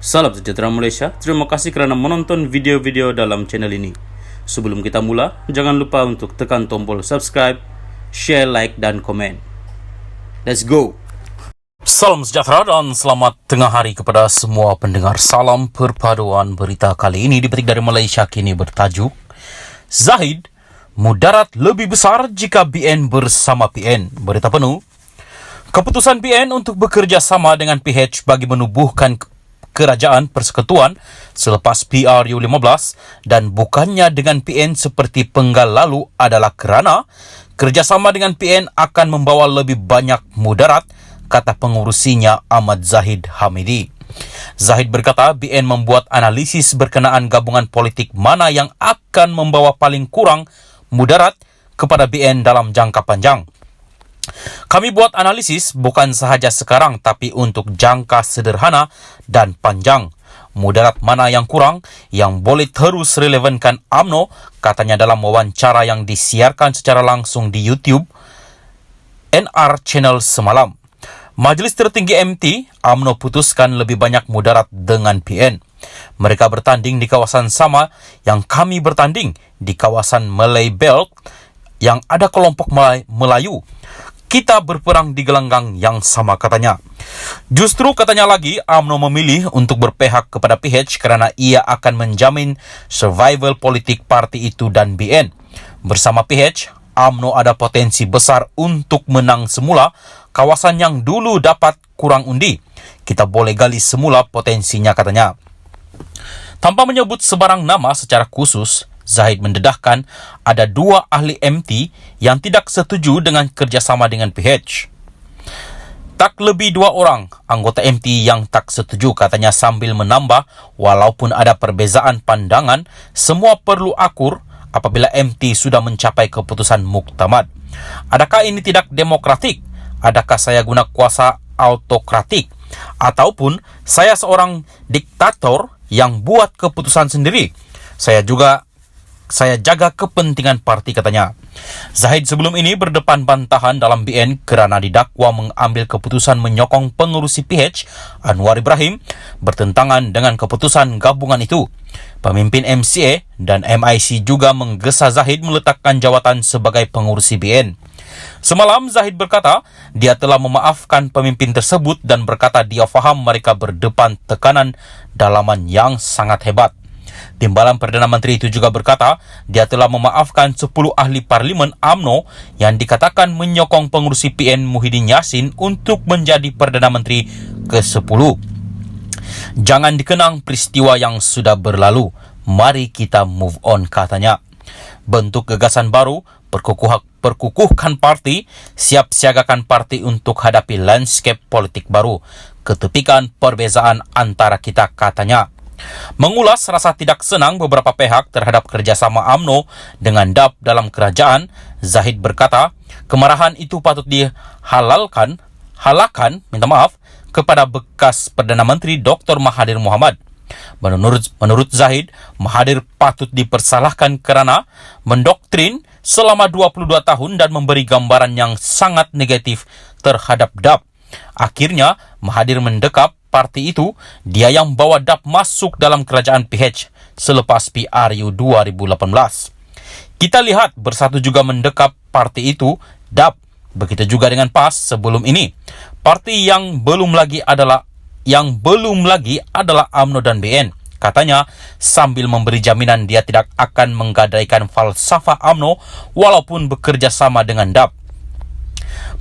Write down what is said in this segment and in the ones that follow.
Salam sejahtera Malaysia, terima kasih kerana menonton video-video dalam channel ini. Sebelum kita mula, jangan lupa untuk tekan tombol subscribe, share, like dan komen. Let's go! Salam sejahtera dan selamat tengah hari kepada semua pendengar. Salam perpaduan berita kali ini dipetik dari Malaysia Kini bertajuk Zahid, mudarat lebih besar jika BN bersama PN. Berita penuh, keputusan BN untuk bekerja sama dengan PH bagi menubuhkan Kerajaan Persekutuan selepas PRU15 dan bukannya dengan PN seperti penggal lalu adalah kerana kerjasama dengan PN akan membawa lebih banyak mudarat, kata pengurusinya Ahmad Zahid Hamidi. Zahid berkata BN membuat analisis berkenaan gabungan politik mana yang akan membawa paling kurang mudarat kepada BN dalam jangka panjang. Kami buat analisis bukan sahaja sekarang tapi untuk jangka sederhana dan panjang. Mudarat mana yang kurang yang boleh terus relevankan UMNO, katanya dalam wawancara yang disiarkan secara langsung di YouTube NR Channel semalam. Majlis tertinggi MT, UMNO putuskan lebih banyak mudarat dengan PN. Mereka bertanding di kawasan sama yang kami bertanding di kawasan Malay Belt yang ada kelompok Melayu. Kita berperang di gelanggang yang sama, katanya. Justru katanya lagi, UMNO memilih untuk berpihak kepada PH kerana ia akan menjamin survival politik parti itu dan BN. Bersama PH, UMNO ada potensi besar untuk menang semula kawasan yang dulu dapat kurang undi. Kita boleh gali semula potensinya, katanya. Tanpa menyebut sebarang nama secara khusus, Zahid mendedahkan ada 2 ahli MT yang tidak setuju dengan kerjasama dengan PH. Tak lebih 2 orang anggota MT yang tak setuju, katanya sambil menambah walaupun ada perbezaan pandangan, semua perlu akur apabila MT sudah mencapai keputusan muktamad. Adakah ini tidak demokratik? Adakah saya guna kuasa autokratik? Ataupun saya seorang diktator yang buat keputusan sendiri? Saya jaga kepentingan parti, katanya. Zahid sebelum ini berdepan bantahan dalam BN kerana didakwa mengambil keputusan menyokong pengurusi PH Anwar Ibrahim bertentangan dengan keputusan gabungan itu. Pemimpin MCA dan MIC juga menggesa Zahid meletakkan jawatan sebagai pengurusi BN. Semalam Zahid berkata dia telah memaafkan pemimpin tersebut dan berkata dia faham mereka berdepan tekanan dalaman yang sangat hebat. Timbalan Perdana Menteri itu juga berkata dia telah memaafkan 10 ahli parlimen UMNO yang dikatakan menyokong pengurusi PN Muhyiddin Yassin untuk menjadi Perdana Menteri ke-10. Jangan dikenang peristiwa yang sudah berlalu. Mari kita move on, katanya. Bentuk gagasan baru, perkukuhkan parti, siap siagakan parti untuk hadapi landscape politik baru. Ketepikan perbezaan antara kita, katanya. Mengulas rasa tidak senang beberapa pihak terhadap kerjasama UMNO dengan DAP dalam kerajaan, Zahid berkata, kemarahan itu patut halakan kepada bekas Perdana Menteri Dr. Mahathir Mohamad. Menurut Zahid, Mahathir patut dipersalahkan kerana mendoktrin selama 22 tahun dan memberi gambaran yang sangat negatif terhadap DAP. Akhirnya, Mahathir mendekap parti itu, dia yang bawa DAP masuk dalam kerajaan PH selepas PRU 2018. Kita lihat bersatu juga mendekap parti itu, DAP. Begitu juga dengan PAS sebelum ini. Parti yang belum lagi adalah UMNO dan BN. Katanya sambil memberi jaminan dia tidak akan menggadaikan falsafah UMNO walaupun bekerja sama dengan DAP.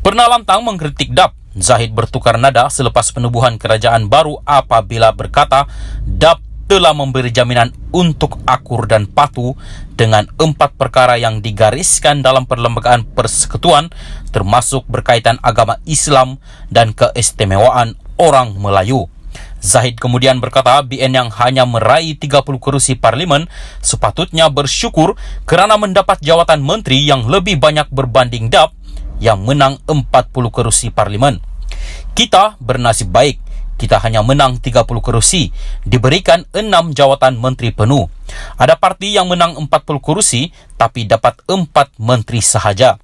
Pernah lantang mengkritik DAP, Zahid bertukar nada selepas penubuhan kerajaan baru apabila berkata DAP telah memberi jaminan untuk akur dan patuh dengan 4 perkara yang digariskan dalam perlembagaan persekutuan termasuk berkaitan agama Islam dan keistimewaan orang Melayu. Zahid kemudian berkata BN yang hanya meraih 30 kerusi parlimen sepatutnya bersyukur kerana mendapat jawatan menteri yang lebih banyak berbanding DAP yang menang 40 kerusi parlimen. Kita bernasib baik, kita hanya menang 30 kerusi, diberikan 6 jawatan menteri penuh. Ada parti yang menang 40 kerusi tapi dapat 4 menteri sahaja.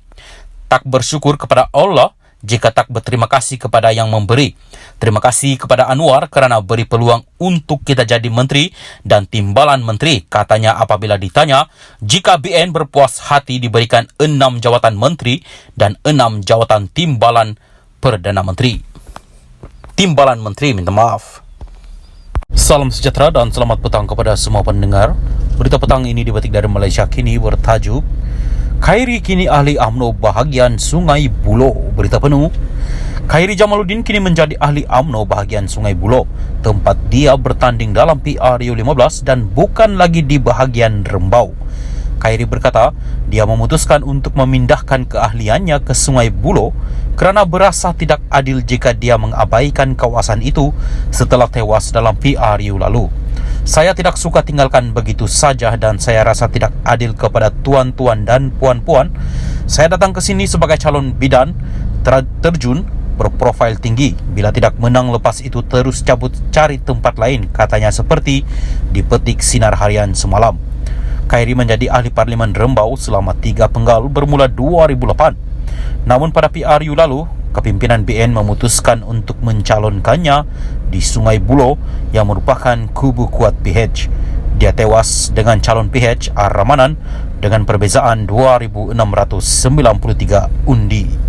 Tak bersyukur kepada Allah jika tak berterima kasih kepada yang memberi. Terima kasih kepada Anwar kerana beri peluang untuk kita jadi menteri dan timbalan menteri, katanya apabila ditanya jika BN berpuas hati diberikan 6 jawatan menteri dan 6 jawatan timbalan Perdana Menteri. Timbalan menteri minta maaf. Salam sejahtera dan selamat petang kepada semua pendengar. Berita petang ini dipetik dari Malaysia Kini bertajuk Khairi kini ahli UMNO bahagian Sungai Buloh. Berita penuh. Khairi Jamaluddin kini menjadi ahli UMNO bahagian Sungai Buloh, tempat dia bertanding dalam PRU15 dan bukan lagi di bahagian Rembau. Khairi berkata, dia memutuskan untuk memindahkan keahliannya ke Sungai Buloh kerana berasa tidak adil jika dia mengabaikan kawasan itu setelah tewas dalam PRU lalu. Saya tidak suka tinggalkan begitu saja dan saya rasa tidak adil kepada tuan-tuan dan puan-puan. Saya datang ke sini sebagai calon bidan terjun berprofil tinggi. Bila tidak menang lepas itu terus cabut cari tempat lain, katanya seperti dipetik Sinar Harian semalam. Khairi menjadi ahli Parlimen Rembau selama 3 penggal bermula 2008. Namun pada PRU lalu, kepimpinan BN memutuskan untuk mencalonkannya di Sungai Buloh yang merupakan kubu kuat PH. Dia tewas dengan calon PH R. Ramanan dengan perbezaan 2,693 undi.